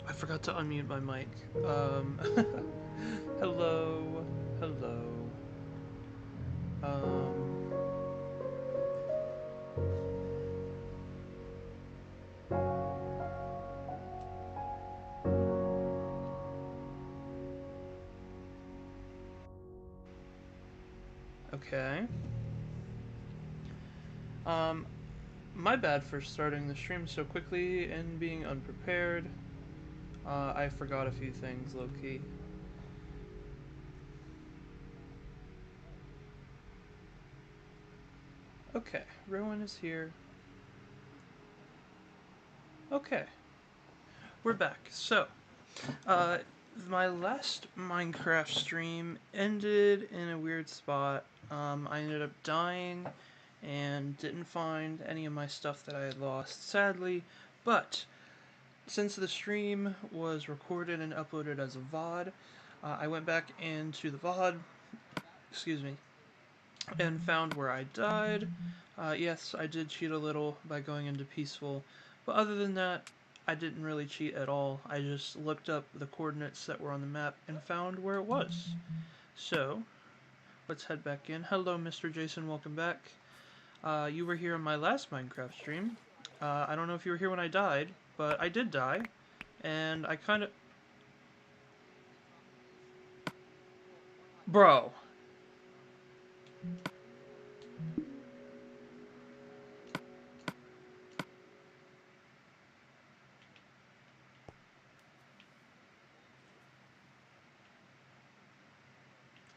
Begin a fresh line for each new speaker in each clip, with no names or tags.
I forgot to unmute my mic. Hello, hello. Um, okay. Um, my bad for starting the stream so quickly and being unprepared. I forgot a few things, low key. Okay, Rowan is here. Okay, we're back. So, uh, my last Minecraft stream ended in a weird spot. I ended up dying and didn't find any of my stuff that I had lost, sadly. But since the stream was recorded and uploaded as a VOD, I went back into the VOD, excuse me, and found where I died. Yes, I did cheat a little by going into peaceful, but other than that, I didn't really cheat at all. I just looked up the coordinates that were on the map and found where it was. So, let's head back in. Hello, Mr. Jason, welcome back. You were here in my last Minecraft stream. I don't know if you were here when I died, but I did die, and I kind of... Bro.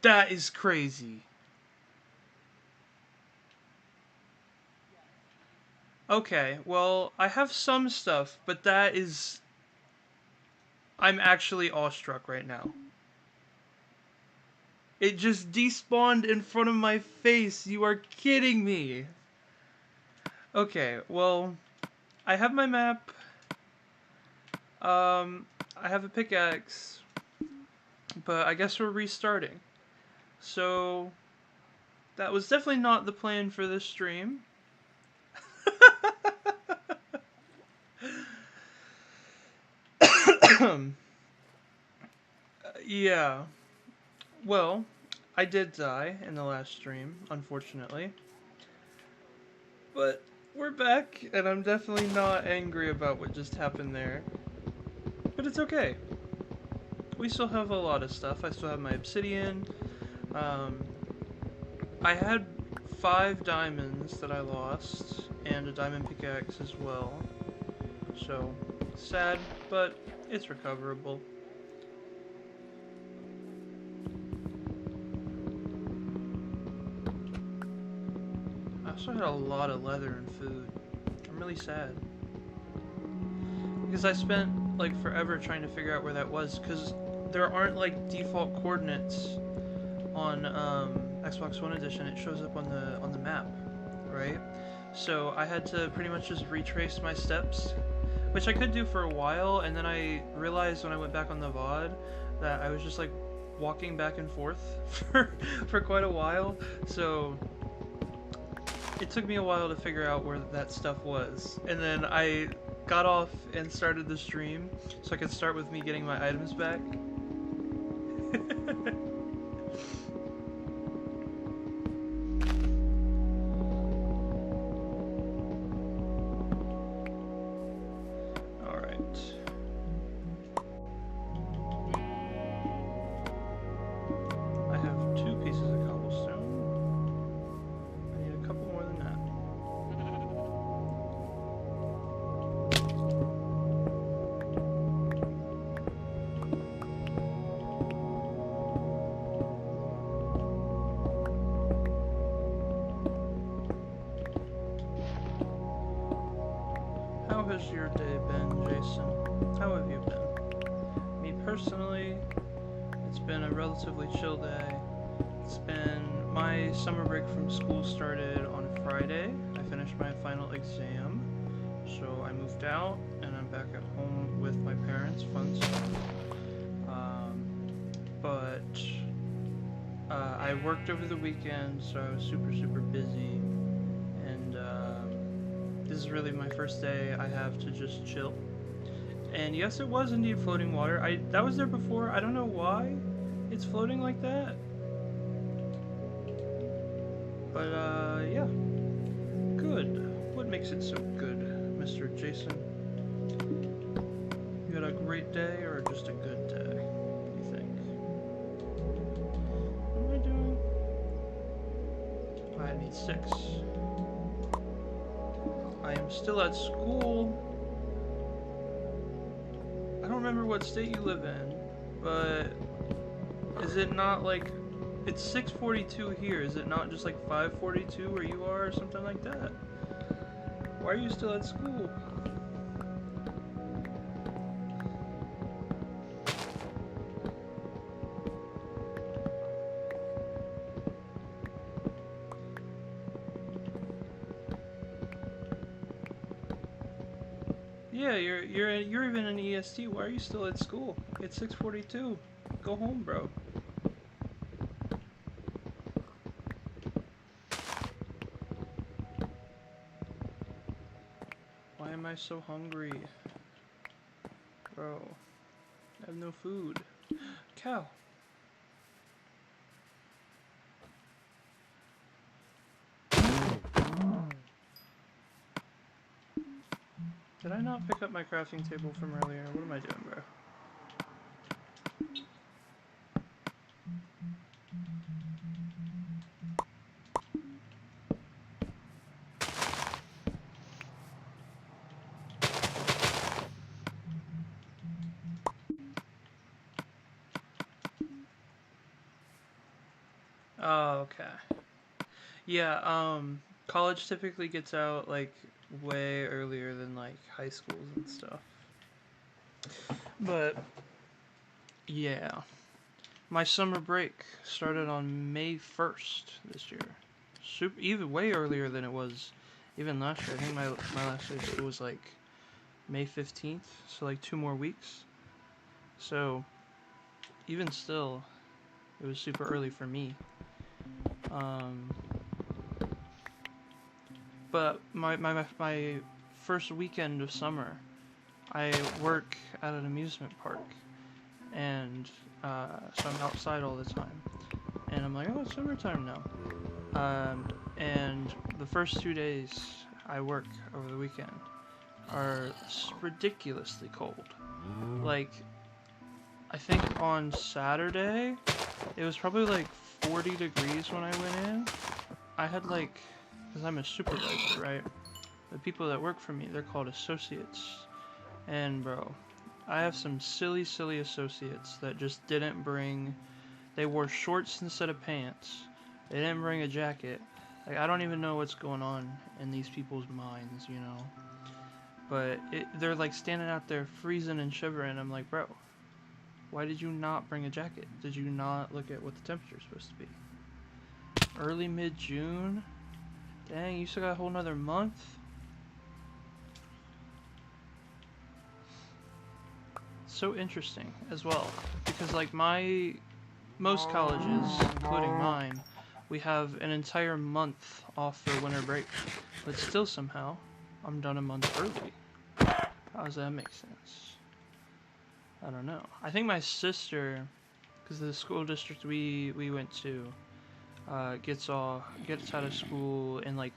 That is crazy. Okay, well, I have some stuff, but that is... I'm actually awestruck right now. It just despawned in front of my face. You are kidding me. Okay, well, I have my map. I have a pickaxe. But I guess we're restarting. So, that was definitely not the plan for this stream. Yeah. Well, I did die in the last stream, unfortunately. But we're back, and I'm definitely not angry about what just happened there. But it's okay. We still have a lot of stuff. I still have my obsidian. Um, I had 5 diamonds that I lost, and a diamond pickaxe as well. So, sad, but it's recoverable. I also had a lot of leather and food. I'm really sad. Because I spent, like, forever trying to figure out where that was, because there aren't, like, default coordinates on Xbox One Edition. It shows up on the map, right? So I had to pretty much just retrace my steps, which I could do for a while, and then I realized when I went back on the VOD that I was just, like, walking back and forth for quite a while, so it took me a while to figure out where that stuff was. And then I got off and started the stream so I could start with me getting my items back. Alright. I have 2 pieces of cobblestone. I need a couple more than that. How has your day been, Jason? How have you been? Me personally, it's been a relatively chill day. It's been... my summer break from school started on Friday. I finished my final exam. So I moved out, and I'm back at home with my parents. Fun stuff. But I worked over the weekend, so I was super, super busy. And this is really my first day I have to just chill. And yes, it was indeed floating water. That was there before. I don't know why it's floating like that. But yeah. Good. What makes it so good, Mr. Jason? You had a great day or just a good day, you think? What am I doing? I need 6. I am still at school. I don't remember what state you live in, but is it not like it's 6:42 here? Is it not just like 5:42 where you are or something like that? Why are you still at school? Yeah, you're even in EST. Why are you still at school? It's 6:42. Go home, bro. Why am I so hungry? Bro, I have no food. Cow. Did I not pick up my crafting table from earlier? What am I doing, bro? Oh, okay. Yeah, college typically gets out like way earlier than like high schools and stuff. But yeah, my summer break started on May 1st this year. Super, even way earlier than it was even last year. I think my last day of school was like May 15th, so like 2 more weeks. So even still, it was super early for me. Um, but my first weekend of summer, I work at an amusement park, and so I'm outside all the time. And I'm like, oh, it's summertime now. And the first 2 days I work over the weekend are ridiculously cold. Like, I think on Saturday, it was probably like 40 degrees when I went in. I had like, because I'm a supervisor, right? The people that work for me, they're called associates. And bro, I have some silly associates that just didn't bring, they wore shorts instead of pants. They didn't bring a jacket. Like, I don't even know what's going on in these people's minds, you know? But they're like standing out there freezing and shivering. I'm like, bro, why did you not bring a jacket? Did you not look at what the temperature is supposed to be? Early mid-June? Dang, you still got a whole nother month? So interesting as well, because like most colleges, including mine, we have an entire month off for winter break, but still somehow I'm done a month early. How does that make sense? I don't know. I think my sister, because the school district we went to, gets out of school in like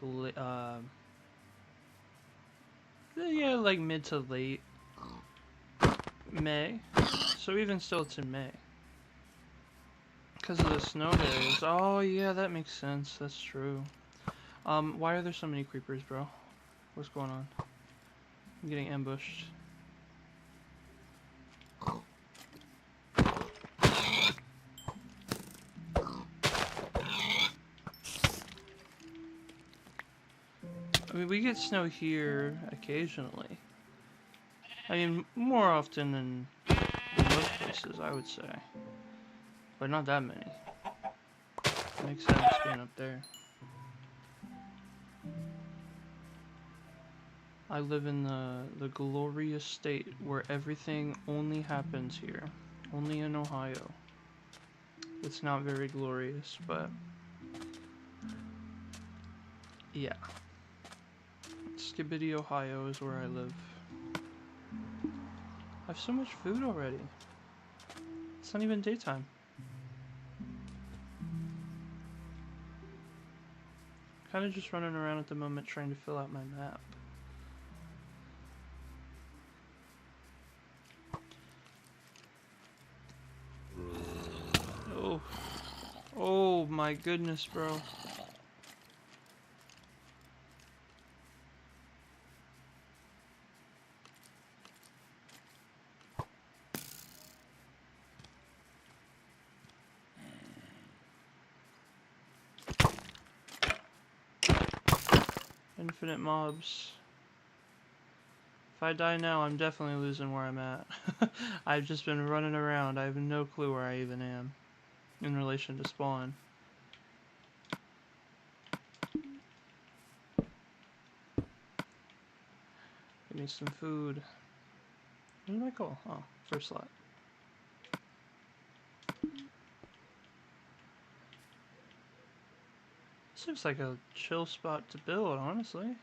yeah, like mid to late May. So even still, it's in May. Because of the snow days. Oh yeah, that makes sense. That's true. Why are there so many creepers, bro? What's going on? I'm getting ambushed. I mean, we get snow here occasionally. I mean, more often than most places, I would say. But not that many. Makes sense being up there. I live in the glorious state where everything only happens here. Only in Ohio. It's not very glorious, but yeah. Skibidi, Ohio is where I live. I have so much food already. It's not even daytime. Kind of just running around at the moment trying to fill out my map. Oh. Oh my goodness, bro. Infinite mobs. If I die now, I'm definitely losing where I'm at. I've just been running around. I have no clue where I even am in relation to spawn. Give me some food. What did I call? Oh, first slot. Seems like a chill spot to build, honestly.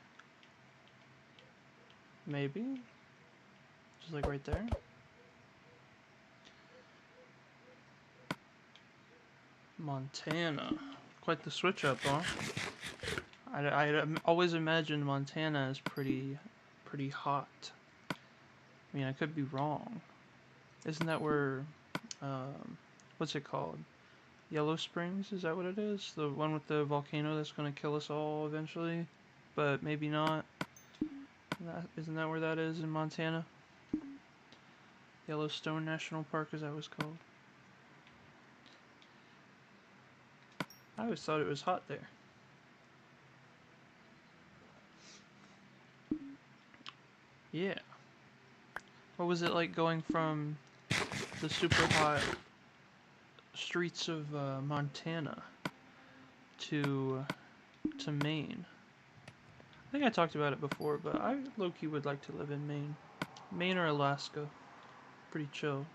Maybe. Just like right there. Montana. Quite the switch up, huh? I always imagined Montana as pretty hot. I mean, I could be wrong. Isn't that where, what's it called? Yellow Springs? Is that what it is? The one with the volcano that's going to kill us all eventually? But maybe not. Isn't that where that is in Montana? Yellowstone National Park, is that what it's called? I always thought it was hot there. Yeah. What was it like going from the super hot streets of Montana to Maine? I think I talked about it before, but I low-key would like to live in Maine. Maine or Alaska. Pretty chill.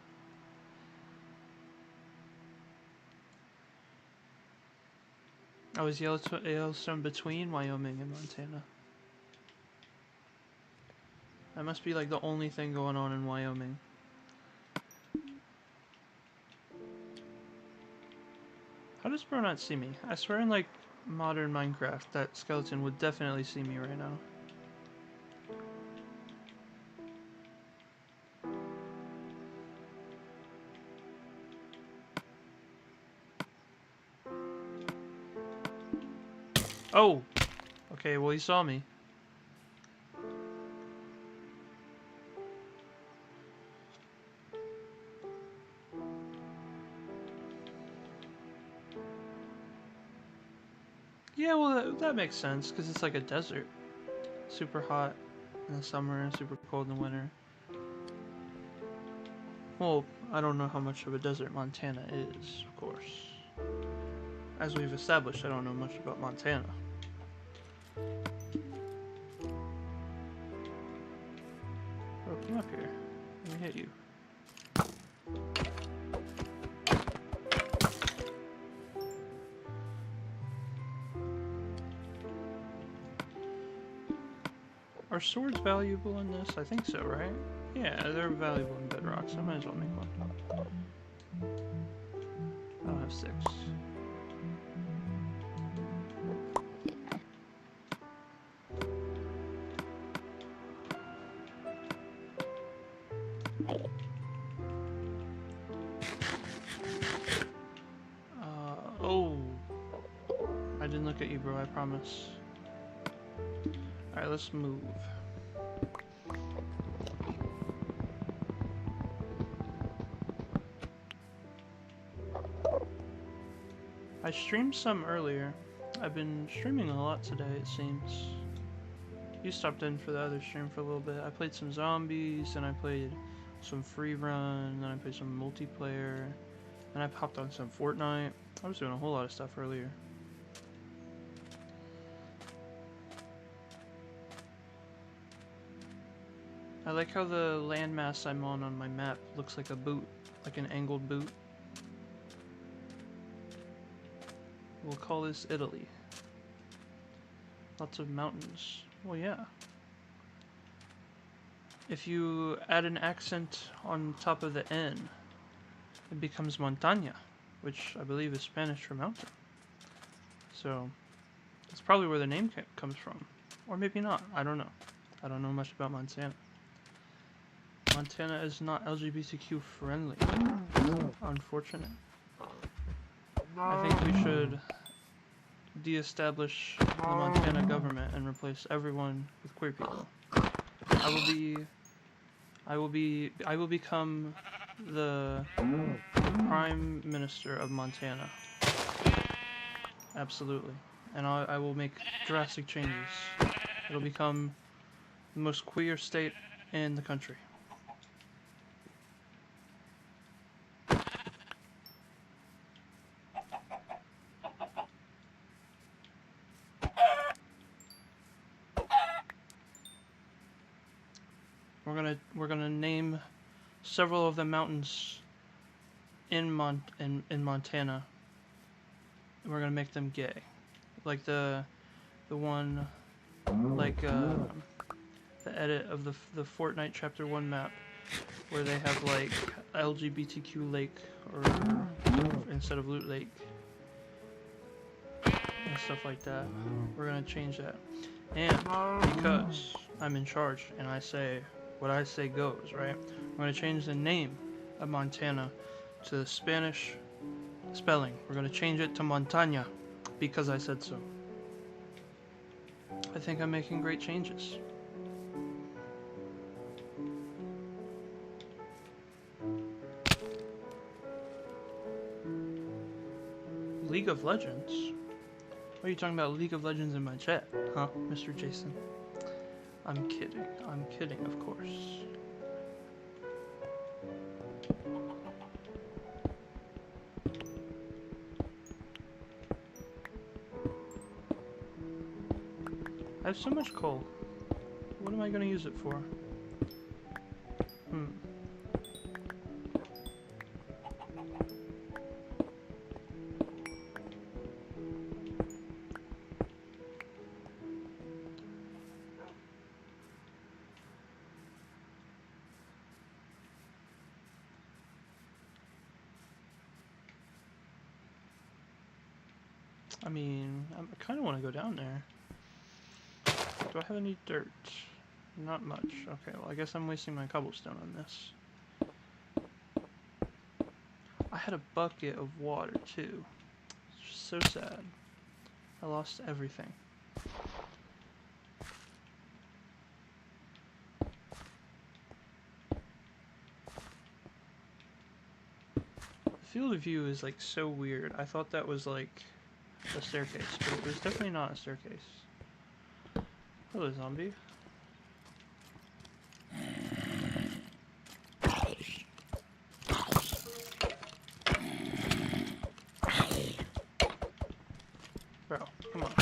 I was Yellowstone between Wyoming and Montana. That must be like the only thing going on in Wyoming. How does bro not see me? I swear in like modern Minecraft that skeleton would definitely see me right now. Oh! Okay, well he saw me. Yeah, well that makes sense, because it's like a desert. Super hot in the summer and super cold in the winter. Well, I don't know how much of a desert Montana is, of course. As we've established, I don't know much about Montana. Bro, come up here. Let me hit you. Are swords valuable in this? I think so, right? Yeah, they're valuable in bedrock, so I might as well make one. I don't have 6. Oh. I didn't look at you, bro, I promise. Alright, let's move. I streamed some earlier. I've been streaming a lot today, it seems. You stopped in for the other stream for a little bit. I played some zombies, and I played some free run, then I played some multiplayer, and I popped on some Fortnite. I was doing a whole lot of stuff earlier. I like how the landmass I'm on my map looks like a boot, like an angled boot. We'll call this Italy. Lots of mountains. Well, yeah. If you add an accent on top of the N, it becomes montaña, which I believe is Spanish for mountain. So that's probably where the name comes from. Or maybe not. I don't know. I don't know much about Montana. Montana is not LGBTQ friendly. Unfortunate. I think we should de-establish the Montana government and replace everyone with queer people. I will become the Prime Minister of Montana. Absolutely. And I will make drastic changes. It'll become the most queer state in the country. We're gonna name several of the mountains in Montana. And we're gonna make them gay, like the one, like the edit of the Fortnite Chapter 1 map, where they have like LGBTQ Lake or instead of Loot Lake and stuff like that. We're gonna change that, and because I'm in charge and I say what I say goes, right? I'm gonna change the name of Montana to the Spanish spelling. We're gonna change it to Montaña because I said so. I think I'm making great changes. League of Legends? What are you talking about, League of Legends in my chat? Huh, Mr. Jason? I'm kidding. I'm kidding, of course. I have so much coal. What am I going to use it for? I mean, I kind of want to go down there. Do I have any dirt? Not much. Okay, well, I guess I'm wasting my cobblestone on this. I had a bucket of water, too. It's just so sad. I lost everything. The field of view is, like, so weird. I thought that was, like, a staircase, but it was definitely not a staircase. Hello, zombie. Bro, come on.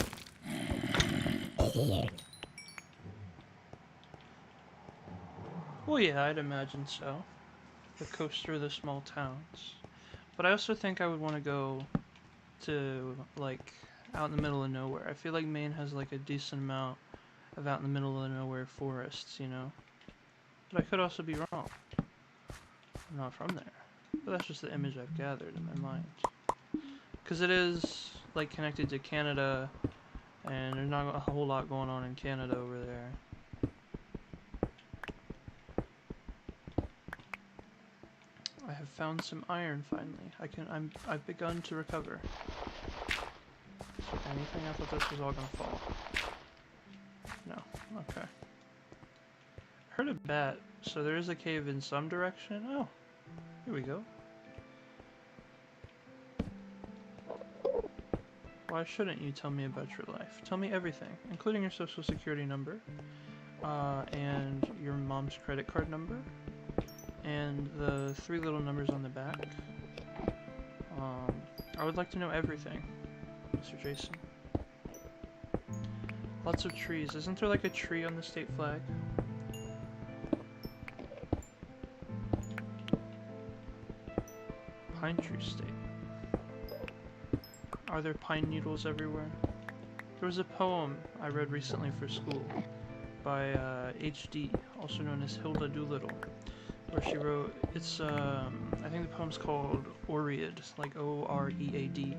Well, yeah, I'd imagine so. The coaster of the small towns. But I also think I would want to go to, like, out in the middle of nowhere. I feel like Maine has, like, a decent amount of out in the middle of nowhere forests, you know? But I could also be wrong. I'm not from there. But that's just the image I've gathered in my mind. Because it is, like, connected to Canada, and there's not a whole lot going on in Canada over there. I have found some iron finally. I've begun to recover. Is there anything? I thought this was all gonna fall. No. Okay. Heard a bat, so there is a cave in some direction. Oh, here we go. Why shouldn't you tell me about your life? Tell me everything, including your social security number, and your mom's credit card number, and the 3 little numbers on the back. I would like to know everything, Mr. Jason. Lots of trees. Isn't there like a tree on the state flag? Pine tree state. Are there pine needles everywhere? There was a poem I read recently for school by HD, also known as Hilda Doolittle, where she wrote, it's, I think the poem's called Oread, like O-R-E-A-D,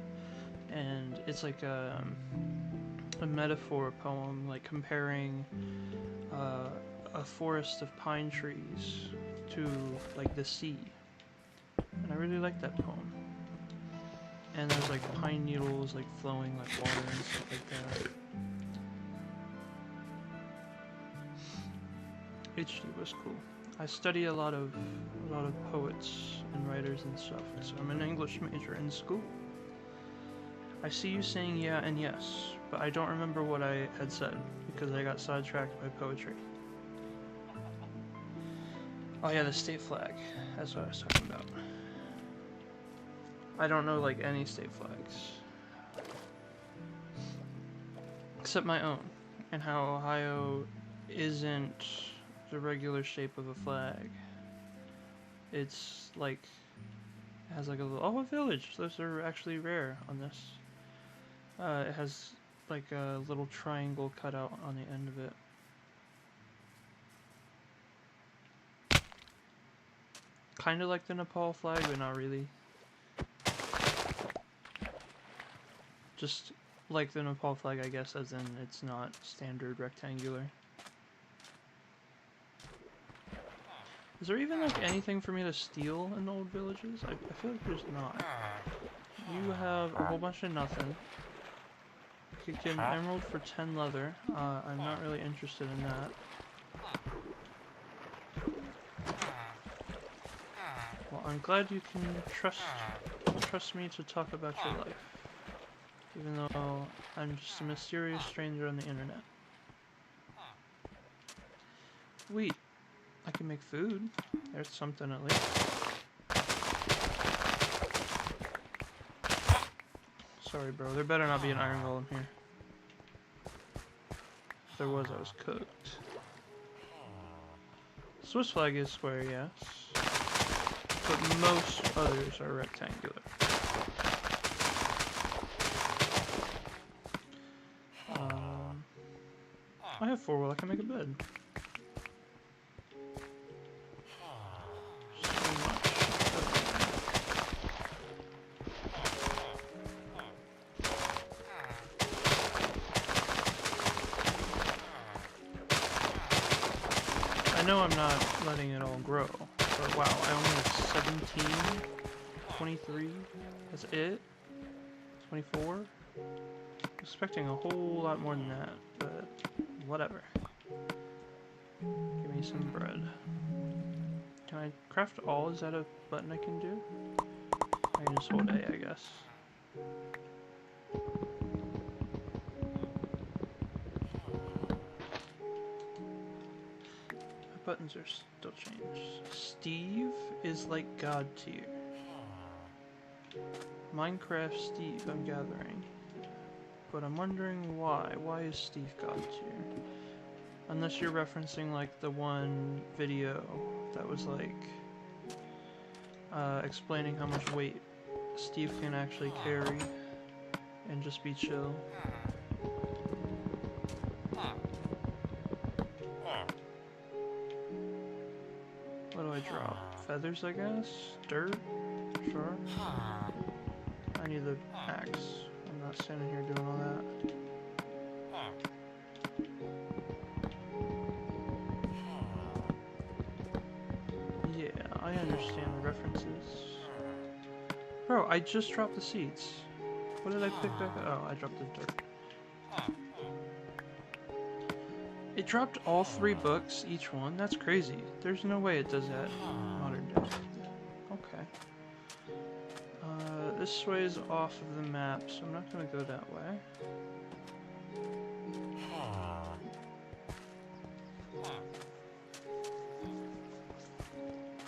and it's like a metaphor poem, like comparing a forest of pine trees to, like, the sea, and I really like that poem. And there's like pine needles like flowing like water and stuff like that. HD was cool. I study a lot of poets and writers and stuff, so I'm an English major in school. I see you saying yeah and yes, but I don't remember what I had said because I got sidetracked by poetry. Oh yeah, the state flag. That's what I was talking about. I don't know like any state flags. Except my own. And how Ohio isn't the regular shape of a flag. It's like, it has like a little, oh, a village. Those are actually rare on this. It has like a little triangle cut out on the end of it. Kind of like the Nepal flag, but not really. Just like the Nepal flag, I guess, as in it's not standard rectangular. Is there even like anything for me to steal in the old villages? I feel like there's not. You have a whole bunch of nothing. You could get an emerald for 10 leather. I'm not really interested in that. Well, I'm glad you can trust me to talk about your life. Even though I'm just a mysterious stranger on the internet. Wheat. I can make food. There's something at least. Sorry, bro. There better not be an iron golem here. If there was, I was cooked. Swiss flag is square, yes. But most others are rectangular. I have 4 wool. I can make a bed. I know I'm not letting it all grow, but wow, I only have 17, 23, that's it? 24? I'm expecting a whole lot more than that, but whatever. Give me some bread. Can I craft all? Is that a button I can do? I can just hold A, I guess. Buttons are still changed. Steve is like God tier. Minecraft Steve, I'm gathering. But I'm wondering why. Why is Steve God tier? Unless you're referencing like the one video that was like explaining how much weight Steve can actually carry and just be chill. What do I drop? Feathers, I guess? Dirt? Sure. I need the axe. I'm not standing here doing all that. Yeah, I understand the references. Bro, I just dropped the seeds. What did I pick back up? Oh, I dropped the dirt. It dropped all 3 books, each one? That's crazy. There's no way it does that modern day. Okay. This way is off of the map, so I'm not gonna go that way.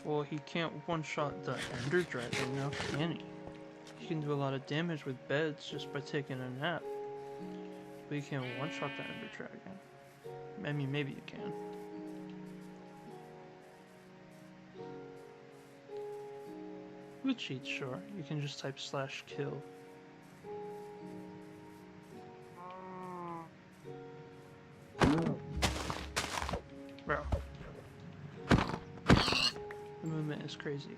Well, he can't one-shot the Ender Dragon now, can he? He can do a lot of damage with beds just by taking a nap. But you can't one-shot the Ender Dragon. I mean, maybe you can. With cheats, sure. You can just type /kill. movement is crazy.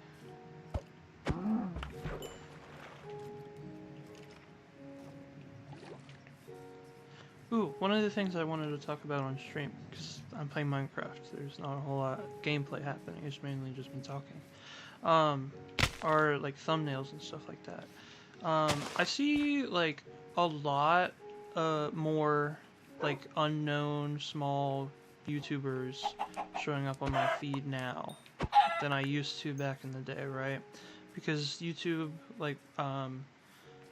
Ooh, one of the things I wanted to talk about on stream, because I'm playing Minecraft, there's not a whole lot of gameplay happening, it's mainly just been talking, are like thumbnails and stuff like that. I see like a lot more like unknown small YouTubers showing up on my feed now than I used to back in the day, right? Because YouTube like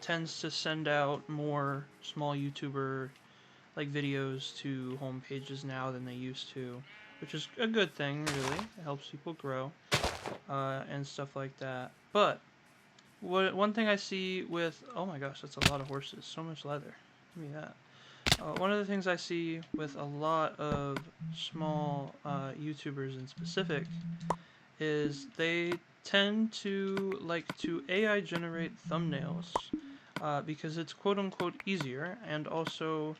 tends to send out more small YouTuber like videos to home pages now than they used to, which is a good thing, really. It helps people grow and stuff like that. But one thing I see with, oh my gosh, that's a lot of horses, so much leather. Give me that. One of the things I see with a lot of small YouTubers in specific is they tend to like to AI generate thumbnails because it's quote unquote easier, and also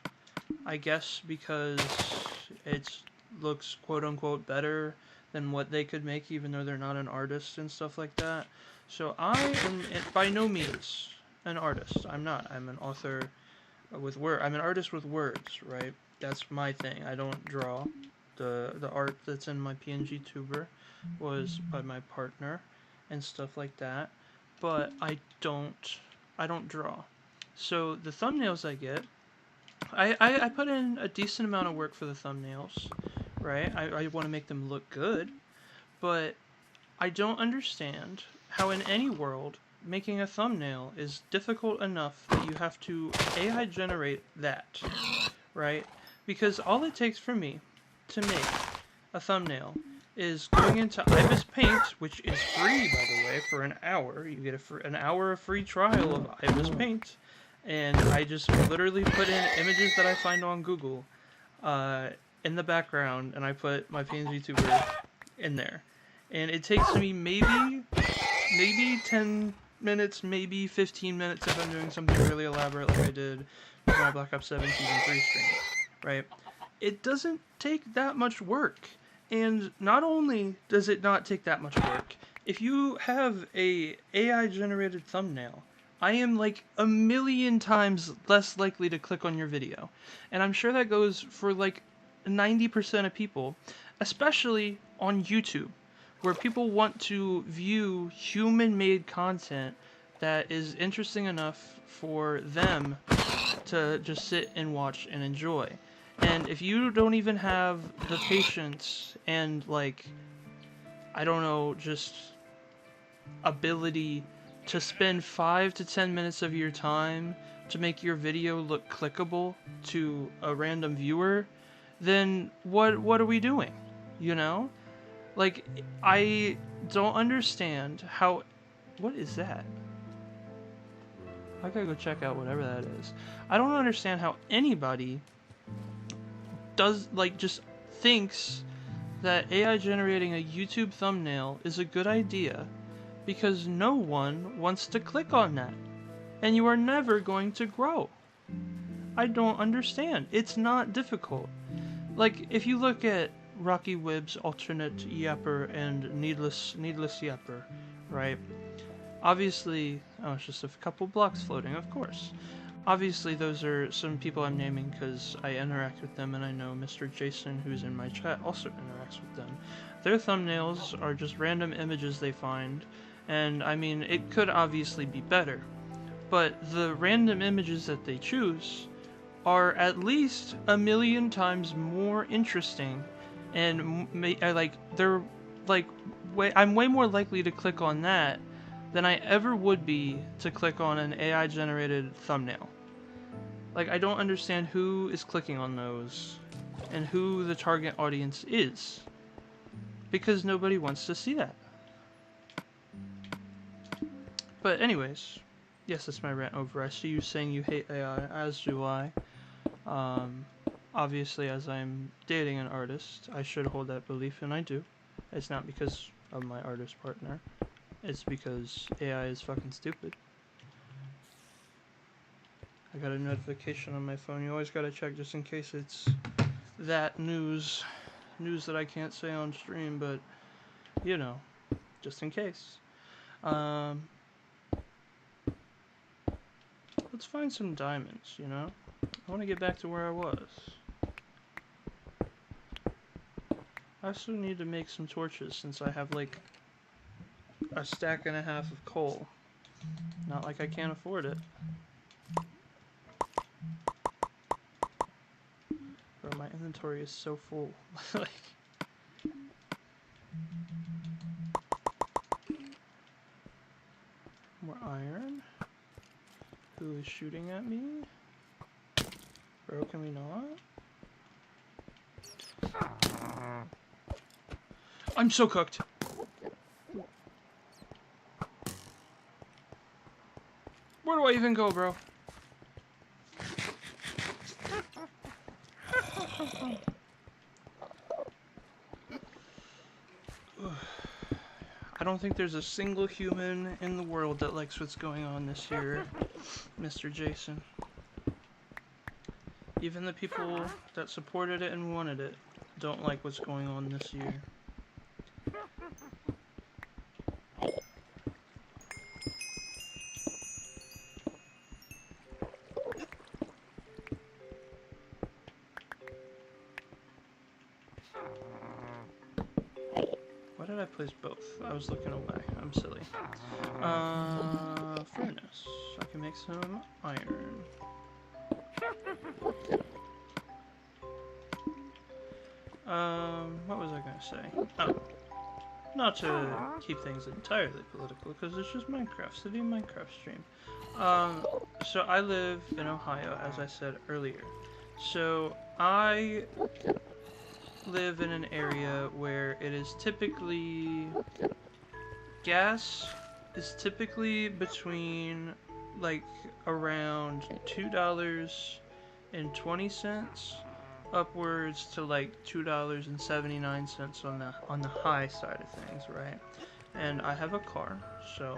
I guess because it looks quote unquote better than what they could make, even though they're not an artist and stuff like that. So I am by no means an artist. I'm not. I'm an author with word. I'm an artist with words, right? That's my thing. I don't draw. The art that's in my PNG tuber was by my partner and stuff like that. But I don't draw. So the thumbnails I get, I put in a decent amount of work for the thumbnails, right? I want to make them look good, but I don't understand how in any world making a thumbnail is difficult enough that you have to AI generate that, right? Because all it takes for me to make a thumbnail is going into Ibis Paint, which is free, by the way, for an hour. You get an hour of free trial of Ibis Paint. And I just literally put in images that I find on Google in the background, and I put my PNG tuber in there. And it takes me maybe 10 minutes, maybe 15 minutes if I'm doing something really elaborate like I did with my Black Ops 7 Season 3 stream, right? It doesn't take that much work. And not only does it not take that much work, if you have a AI generated thumbnail, I am like a million times less likely to click on your video. And I'm sure that goes for like 90% of people, especially on YouTube, where people want to view human-made content that is interesting enough for them to just sit and watch and enjoy. And if you don't even have the patience and, like, I don't know, just ability to spend 5 to 10 minutes of your time to make your video look clickable to a random viewer, then what are we doing? You know? Like, I don't understand how... What is that? I gotta go check out whatever that is. I don't understand how anybody does, like, just thinks that AI generating a YouTube thumbnail is a good idea, because no one wants to click on that, and you are never going to grow. I don't understand. It's not difficult. Like, if you look at Rocky Wibb's alternate Yapper and Needless Yapper, right? Obviously, oh, it's just a couple blocks floating, of course. Obviously, those are some people I'm naming because I interact with them, and I know Mr. Jason, who's in my chat, also interacts with them. Their thumbnails are just random images they find, and I mean, it could obviously be better, but the random images that they choose are at least a million times more interesting, and they're like I'm way more likely to click on that than I ever would be to click on an AI generated thumbnail. Like, I don't understand who is clicking on those and who the target audience is, because nobody wants to see that. But anyways, yes, that's my rant over. I see you saying you hate AI, as do I. Obviously, as I'm dating an artist, I should hold that belief, and I do. It's not because of my artist partner. It's because AI is fucking stupid. I got a notification on my phone. You always gotta check just in case it's that news that I can't say on stream, but, you know. just in case. Um, let's find some diamonds, you know? I want to get back to where I was. I also need to make some torches since I have like a stack and a half of coal. Not like I can't afford it. Bro, my inventory is so full. Like, more iron. Who is shooting at me? Bro, can we not? I'm so cooked. Where do I even go, bro? I don't think there's a single human in the world that likes what's going on this year, Mr. Jason. Even the people that supported it and wanted it don't like what's going on this year. Why did I place both? I was looking away. I'm silly. Furnace. I can make some iron. What was I gonna say? Oh. Not to keep things entirely political, because it's just Minecraft, City of Minecraft stream. So I live in Ohio, as I said earlier. So I live in an area where it is typically... gas is typically between, like, around $2.20 upwards to like $2.79 on the high side of things, right? And I have a car, so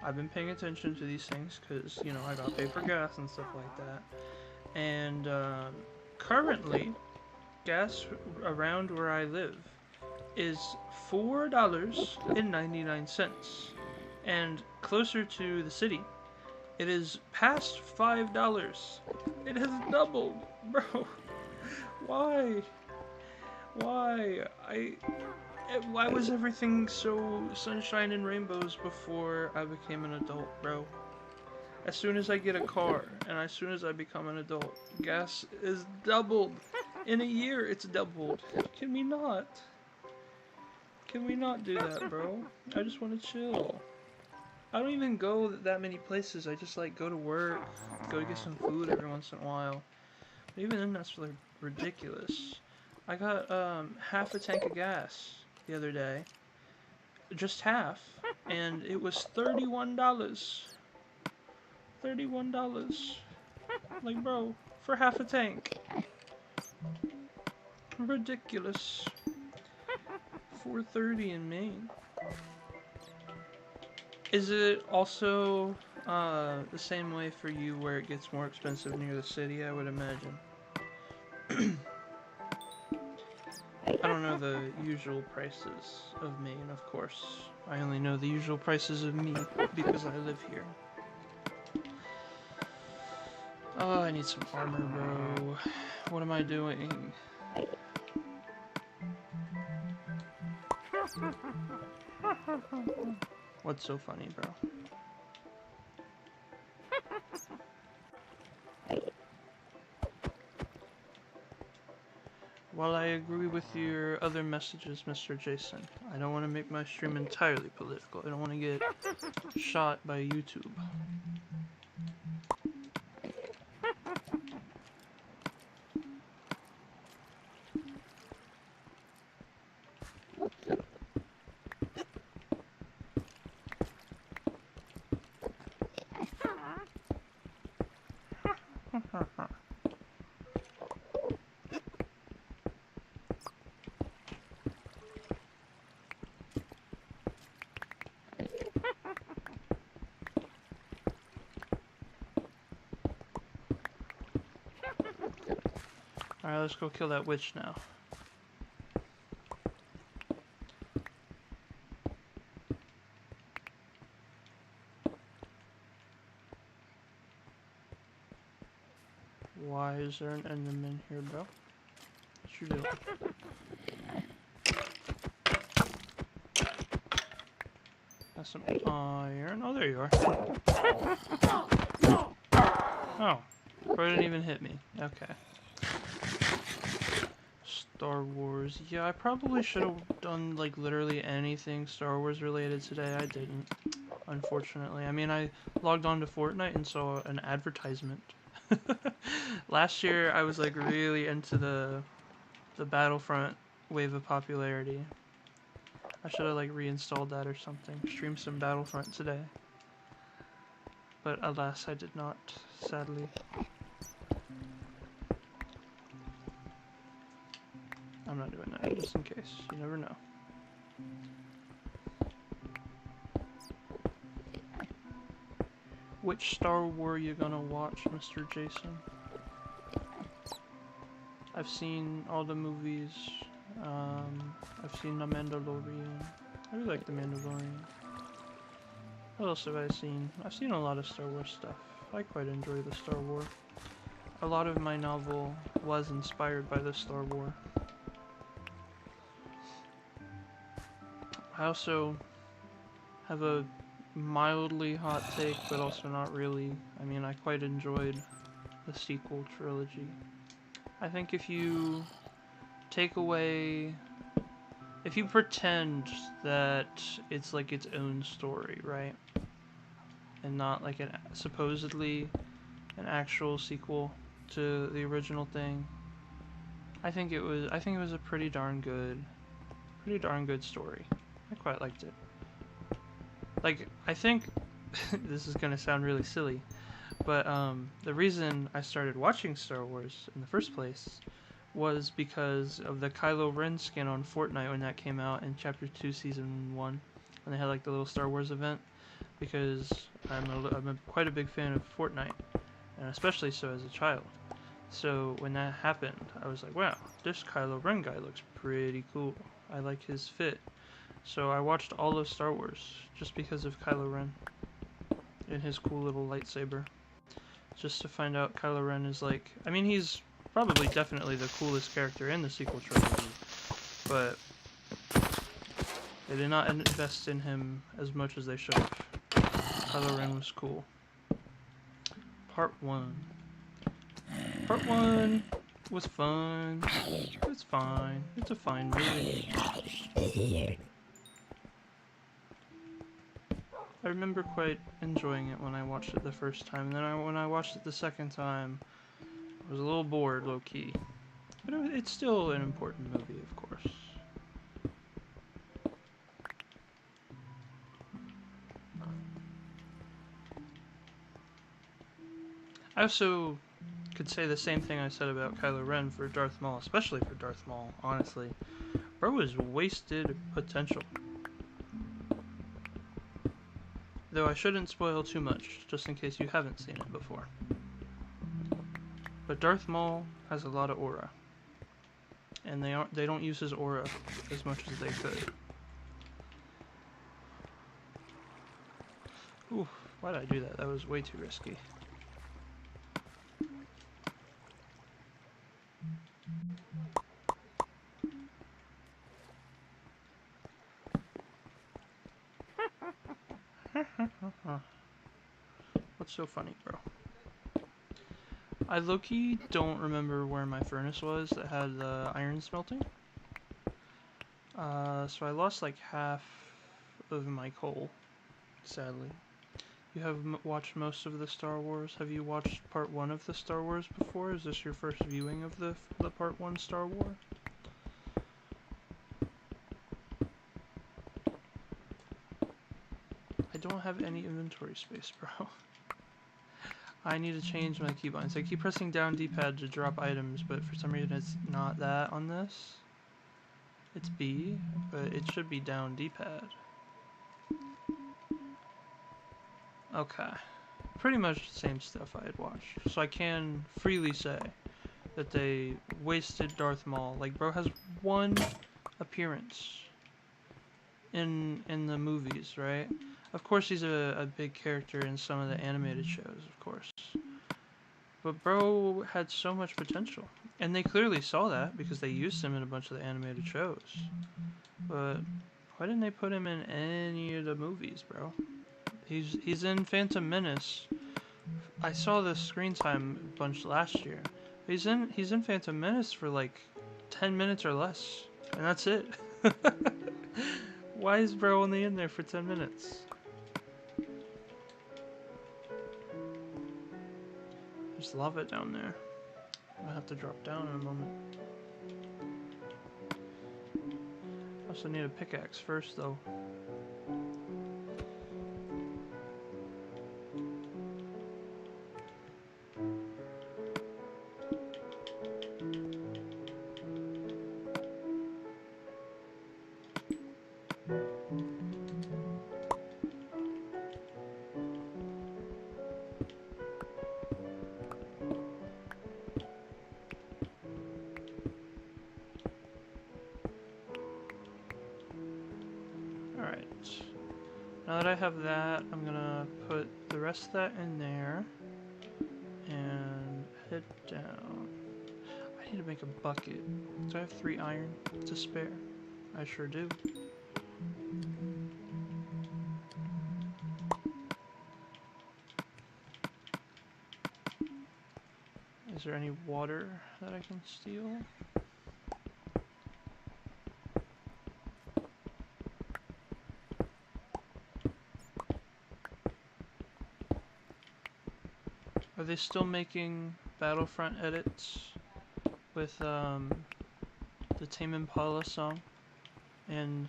I've been paying attention to these things because, you know, I got paid for gas and stuff like that. And currently, gas around where I live is $4.99, and closer to the city, it is past $5. It has doubled, bro. Why? Why? Why was everything so sunshine and rainbows before I became an adult, bro? As soon as I get a car, and as soon as I become an adult, gas is doubled. In a year, it's doubled. Can we not? Can we not do that, bro? I just want to chill. I don't even go that many places. I just, like, go to work, go to get some food every once in a while. But even then, that's like ridiculous. I got half a tank of gas the other day, just half, and it was $31. $31. Like, bro, for half a tank. Ridiculous. $4.30 in Maine. Is it also the same way for you where it gets more expensive near the city, I would imagine? I don't know the usual prices of Maine, of course. I only know the usual prices of me because I live here. Oh, I need some armor, bro. What am I doing? What's so funny, bro? While I agree with your other messages, Mr. Jason, I don't want to make my stream entirely political. I don't want to get shot by YouTube. Alright, let's go kill that witch now. Is there an enderman here, bro? What you doing? Got some iron. Oh, there you are. Oh, bro didn't even hit me. Okay. Star Wars. Yeah, I probably should have done, like, literally anything Star Wars related today. I didn't, unfortunately. I mean, I logged on to Fortnite and saw an advertisement. Last year, I was, like, really into the Battlefront wave of popularity. I should have, like, reinstalled that or something. Stream some Battlefront today. But alas, I did not, sadly. I'm not doing that, just in case. You never know. Which Star Wars you gonna watch, Mr. Jason? I've seen all the movies. I've seen The Mandalorian. I really like The Mandalorian. What else have I seen? I've seen a lot of Star Wars stuff. I quite enjoy the Star Wars. A lot of my novel was inspired by the Star Wars. I also have a mildly hot take, but also not really. I mean, I quite enjoyed the sequel trilogy. I think if you take away... If you pretend that it's like its own story, right? And not like supposedly an actual sequel to the original thing. I think it was a pretty darn good story. I quite liked it. Like, I think this is gonna sound really silly, but the reason I started watching Star Wars in the first place was because of the Kylo Ren skin on Fortnite when that came out in Chapter 2, Season 1, when they had like the little Star Wars event, because I'm quite a big fan of Fortnite, and especially so as a child. So when that happened, I was like, wow, this Kylo Ren guy looks pretty cool. I like his fit. So I watched all of Star Wars just because of Kylo Ren and his cool little lightsaber. Just to find out Kylo Ren is like... I mean, he's probably definitely the coolest character in the sequel trilogy, but they did not invest in him as much as they should have. Kylo Ren was cool. Part 1. Part 1 was fun. It's fine. It's a fine movie. I remember quite enjoying it when I watched it the first time. And then when I watched it the second time, I was a little bored, low-key. But it's still an important movie, of course. I also could say the same thing I said about Kylo Ren for Darth Maul, especially for Darth Maul, honestly. Bro is wasted potential. Though I shouldn't spoil too much, just in case you haven't seen it before. But Darth Maul has a lot of aura. And they don't use his aura as much as they could. Ooh, why did I do that? That was way too risky. What's so funny, bro? I low-key don't remember where my furnace was that had the iron smelting. So I lost like half of my coal, sadly. You have watched most of the Star Wars. Have you watched part 1 of the Star Wars before? Is this your first viewing of the part 1 Star Wars? I don't have any inventory space, bro. I need to change my keybinds. I keep pressing down D-pad to drop items, but for some reason it's not that on this. It's B, but it should be down D-pad. Okay. Pretty much the same stuff I had watched. So I can freely say that they wasted Darth Maul. Like, bro has one appearance in the movies, right? Of course he's a big character in some of the animated shows, of course. but bro had so much potential. And they clearly saw that because they used him in a bunch of the animated shows. But why didn't they put him in any of the movies, bro? He's in Phantom Menace. I saw the screen time bunch last year. He's in Phantom Menace for like 10 minutes or less, and that's it. Why is bro only in there for 10 minutes? There's lava down there. I'm gonna have to drop down in a moment. Also need a pickaxe first, though. Alright. Now that I have that, I'm gonna put the rest of that in there. And head down. I need to make a bucket. Do I have 3 iron to spare? I sure do. Is there any water that I can steal? Are they still making Battlefront edits with the Tame Impala song and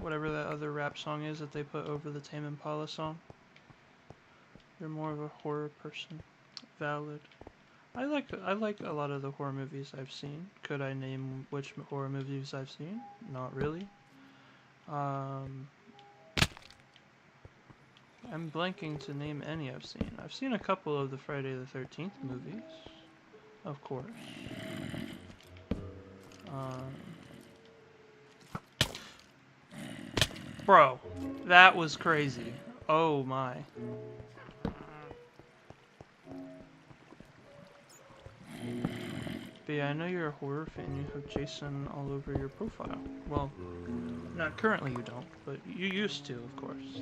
whatever that other rap song is that they put over the Tame Impala song? You're more of a horror person. Valid. I like a lot of the horror movies I've seen. Could I name which horror movies I've seen? Not really. I'm blanking to name any I've seen. I've seen a couple of the Friday the 13th movies, of course. Bro, that was crazy. Oh my. But yeah, I know you're a horror fan. You have Jason all over your profile. Well, not currently you don't, but you used to, of course.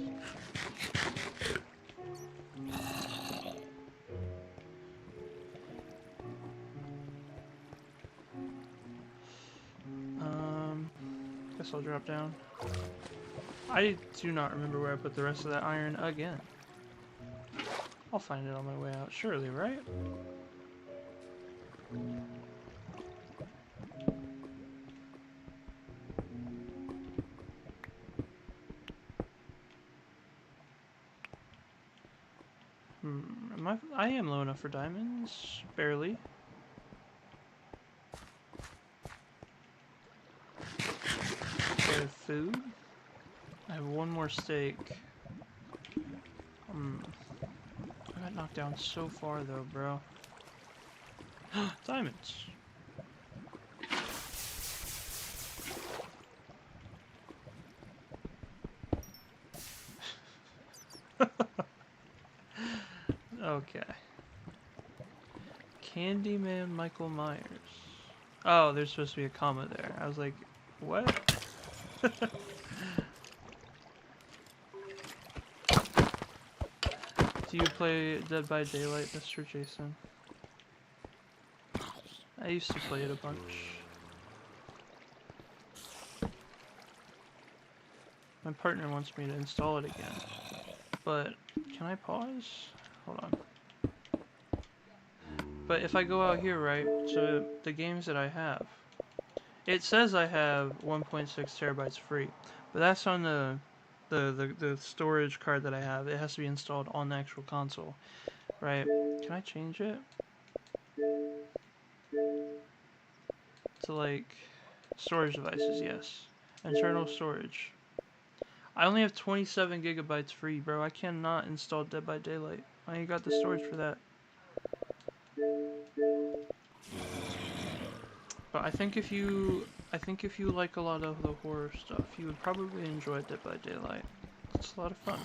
Guess I'll drop down. I do not remember where I put the rest of that iron again. I'll find it on my way out, surely, right? I am low enough for diamonds, barely. I have food. I have one more steak. I got knocked down so far though, bro. Diamonds. Okay. Candyman Michael Myers. Oh, there's supposed to be a comma there. I was like, what? Do you play Dead by Daylight, Mr. Jason? I used to play it a bunch. My partner wants me to install it again. But, can I pause? Hold on. But if I go out here, right, so the games that I have, it says I have 1.6 terabytes free, but that's on the storage card that I have. It has to be installed on the actual console, right? Can I change it to like storage devices? Yes, internal storage. I only have 27 gigabytes free, bro. I cannot install Dead by Daylight. I ain't got the storage for that. But I think if you like a lot of the horror stuff, you would probably enjoy Dead by Daylight. It's a lot of fun.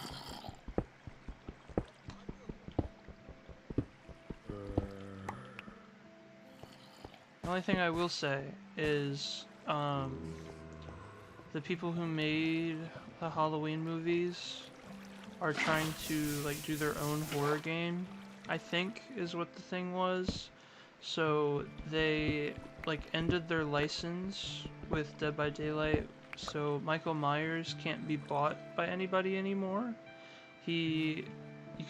The only thing I will say is the people who made the Halloween movies are trying to like do their own horror game, I think is what the thing was. So they like ended their license with Dead by Daylight, so Michael Myers can't be bought by anybody anymore. You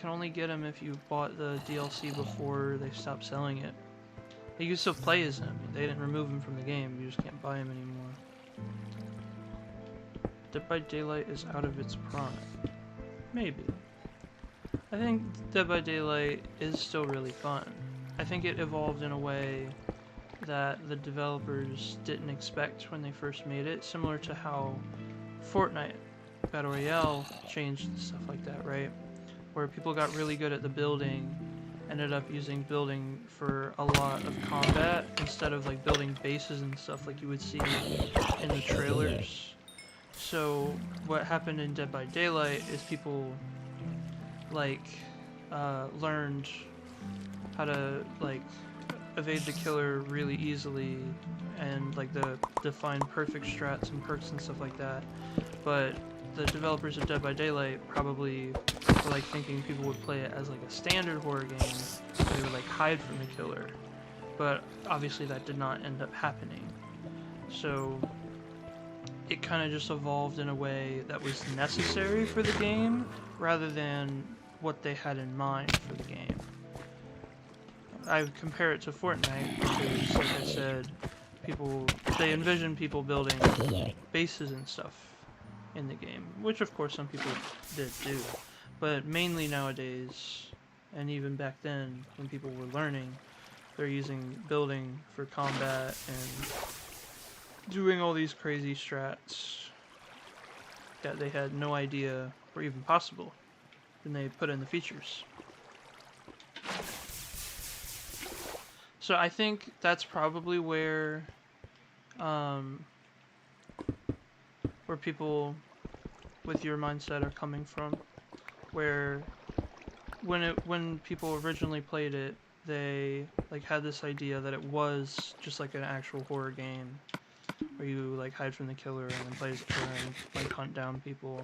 can only get him if you bought the DLC before they stopped selling it. You can still play as him. They didn't remove him from the game. You just can't buy him anymore. Dead by Daylight is out of its prime. Maybe. I think Dead by Daylight is still really fun. I think it evolved in a way that the developers didn't expect when they first made it, similar to how Fortnite Battle Royale changed and stuff like that, right? Where people got really good at the building, ended up using building for a lot of combat instead of like building bases and stuff like you would see in the trailers. So what happened in Dead by Daylight is people like learned how to like evade the killer really easily and like define perfect strats and perks and stuff like that. But the developers of Dead by Daylight probably were like thinking people would play it as like a standard horror game where they would like hide from the killer. But obviously that did not end up happening. So it kind of just evolved in a way that was necessary for the game rather than what they had in mind for the game. I would compare it to Fortnite because, like I said, they envision people building bases and stuff in the game, which of course some people did do, but mainly nowadays, and even back then when people were learning, they're using building for combat and doing all these crazy strats that they had no idea were even possible when they put in the features. So I think that's probably where people with your mindset are coming from, where when people originally played it, they like had this idea that it was just like an actual horror game where you like hide from the killer and then play as the killer and like hunt down people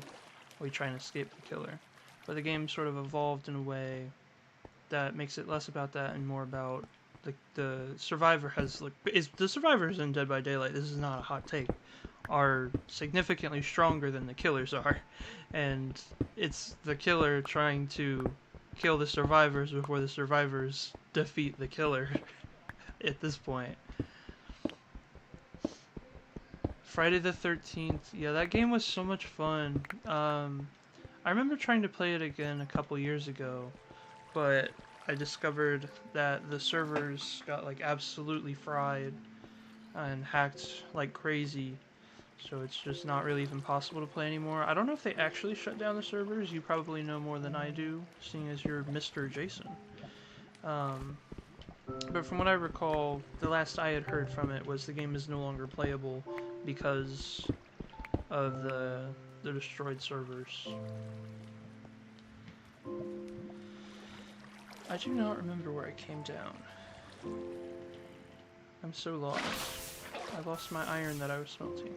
or you try and escape the killer. But the game sort of evolved in a way that makes it less about that and more about the survivor has like the survivors in Dead by Daylight, this is not a hot take, are significantly stronger than the killers are, and it's the killer trying to kill the survivors before the survivors defeat the killer at this point. Friday the 13th, yeah, that game was so much fun. I remember trying to play it again a couple years ago, but I discovered that the servers got like absolutely fried and hacked like crazy, so it's just not really even possible to play anymore. I don't know if they actually shut down the servers. You probably know more than I do, seeing as you're Mr. Jason. But from what I recall, the last I had heard from it was the game is no longer playable because of the destroyed servers. I do not remember where I came down. I'm so lost. I lost my iron that I was smelting.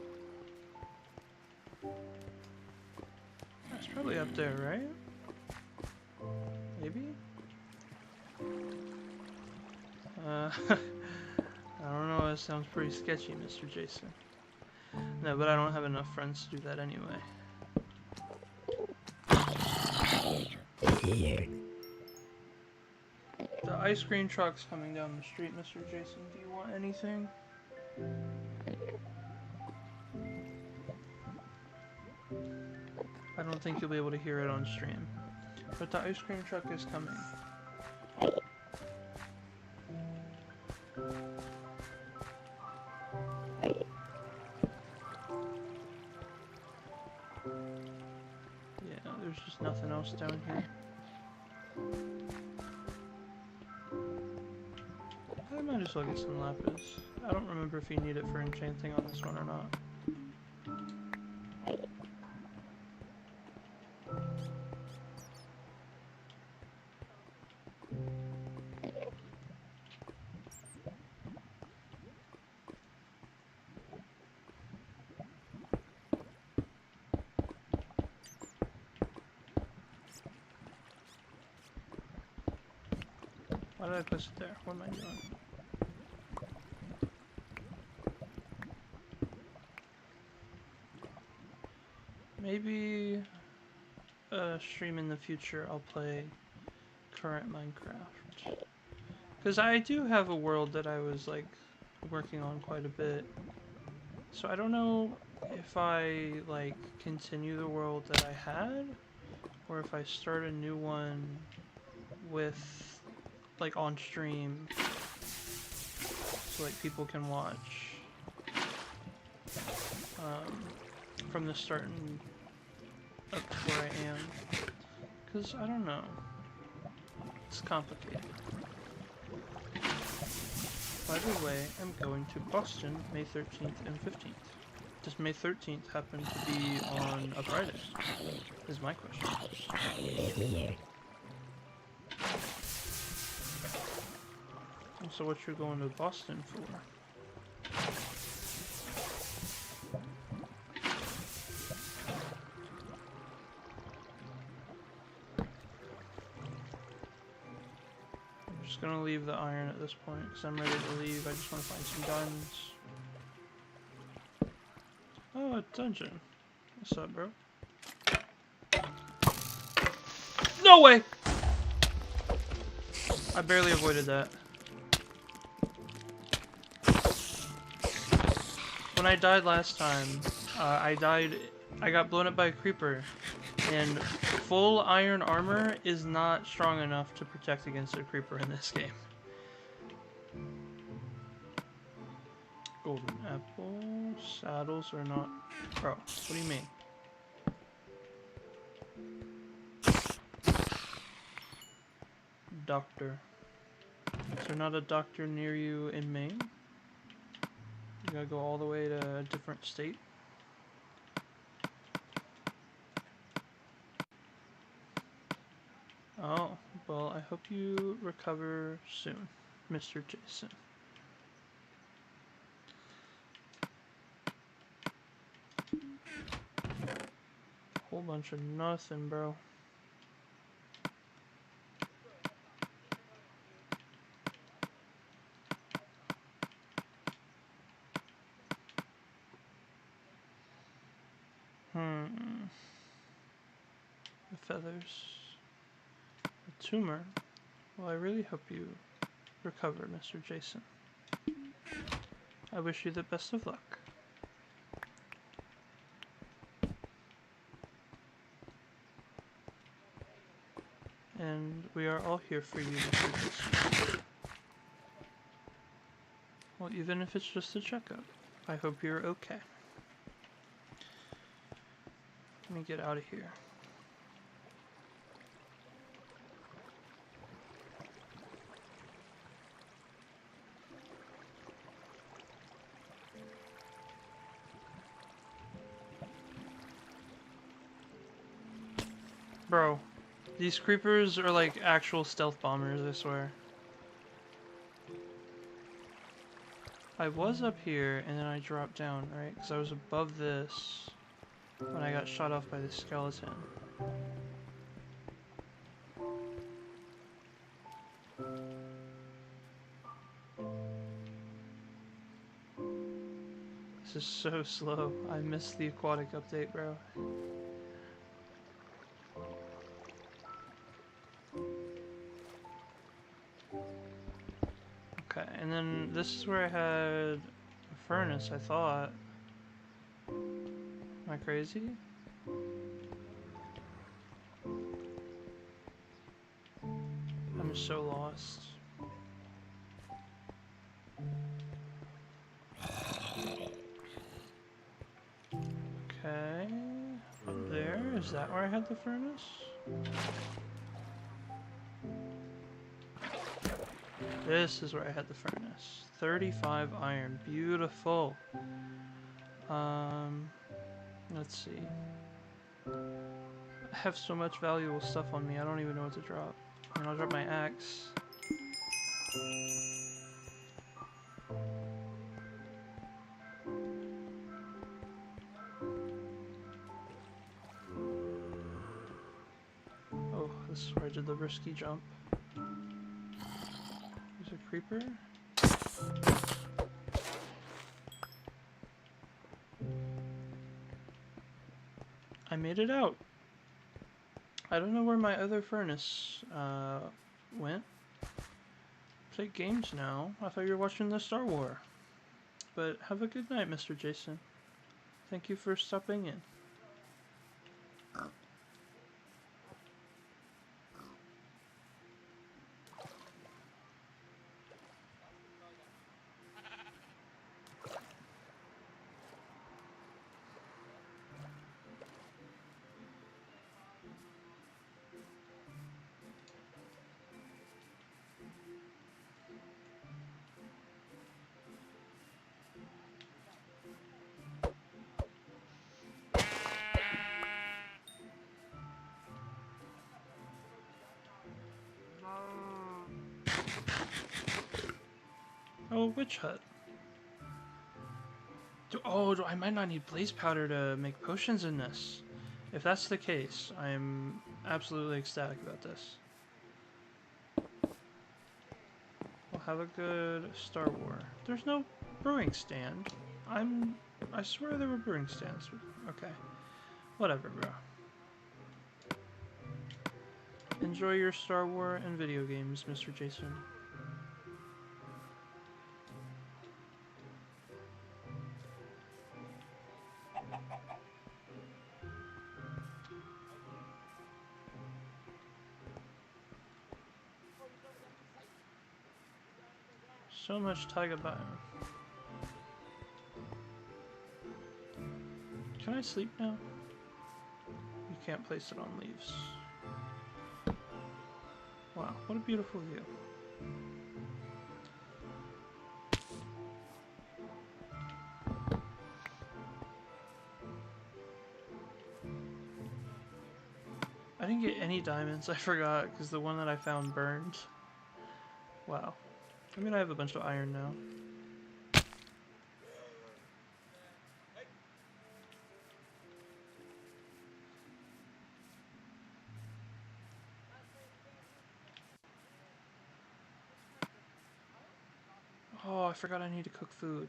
It's probably up there, right? Maybe? I don't know, that sounds pretty sketchy, Mr. Jason. No, but I don't have enough friends to do that anyway. The ice cream truck's coming down the street, Mr. Jason. Do you want anything? I don't think you'll be able to hear it on stream. But the ice cream truck is coming. Yeah, there's just nothing else down here. I might as well get some lapis. I don't remember if you need it for enchanting on this one or not. Why did I place it there? What am I doing? Maybe a stream in the future I'll play current Minecraft. Because I do have a world that I was like working on quite a bit. So I don't know if I like continue the world that I had or if I start a new one with like on stream so like people can watch from the start and up to where I am. Because I don't know. It's complicated. By the way, I'm going to Boston May 13th and 15th. Does May 13th happen to be on a Friday? Is my question. So what you're going to Boston for? I'm just gonna leave the iron at this point because I'm ready to leave. I just want to find some diamonds. Oh, a dungeon. What's up, bro? No way! I barely avoided that. When I died last time, I got blown up by a creeper, and full iron armor is not strong enough to protect against a creeper in this game. Golden apple, saddles are not... Bro, what do you mean? Doctor. Is there not a doctor near you in Maine? You gotta go all the way to a different state? Oh, well, I hope you recover soon, Mr. Jason. Whole bunch of nothing, bro. The feathers. A tumor. Well, I really hope you recover, Mr. Jason. I wish you the best of luck. And we are all here for you, Mr. Jason. Well, even if it's just a checkup, I hope you're okay. Let me get out of here. Bro, these creepers are like actual stealth bombers, I swear. I was up here and then I dropped down, right? Because I was above this when I got shot off by the skeleton. This is so slow. I missed the aquatic update, bro. Okay, and then this is where I had a furnace, I thought. Am I crazy? I'm so lost. Okay, up there, is that where I had the furnace? This is where I had the furnace. 35 iron, beautiful. Let's see. I have so much valuable stuff on me, I don't even know what to drop. And I'll drop my axe. Oh, this is where I did the risky jump. creeper. I made it out. I don't know where my other furnace went. Play games now. I thought you were watching the Star Wars. But have a good night, Mr. Jason. Thank you for stopping in. Oh, witch hut. I might not need blaze powder to make potions in this. If that's the case, I am absolutely ecstatic about this. We'll have a good Star Wars. There's no brewing stand. I swear there were brewing stands. Okay. Whatever, bro. Enjoy your Star Wars and video games, Mr. Jason. So much taiga bio. Can I sleep now? You can't place it on leaves. Wow, what a beautiful view. I didn't get any diamonds, I forgot, because the one that I found burned. Wow. I mean, I have a bunch of iron now. Oh, I forgot I need to cook food.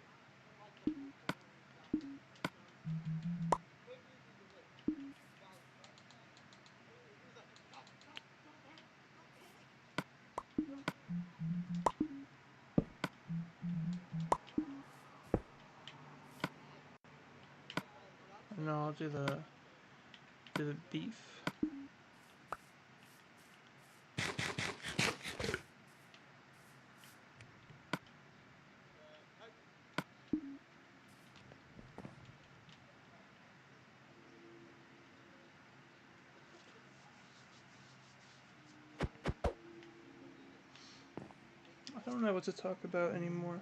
No, I'll do the beef. I don't know what to talk about anymore.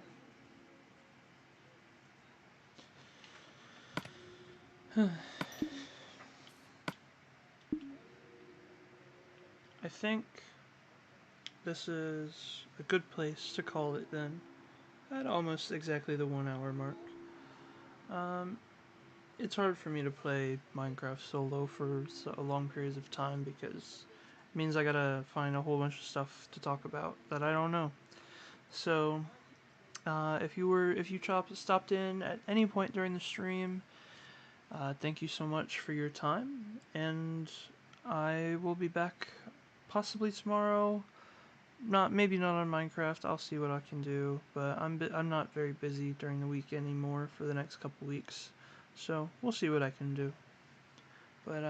I think this is a good place to call it then, at almost exactly the 1 hour mark. It's hard for me to play Minecraft solo for long periods of time because it means I gotta find a whole bunch of stuff to talk about that I don't know. So, if you stopped in at any point during the stream, thank you so much for your time, and I will be back possibly tomorrow. Maybe not on Minecraft. I'll see what I can do, but I'm not very busy during the week anymore for the next couple weeks, so we'll see what I can do. But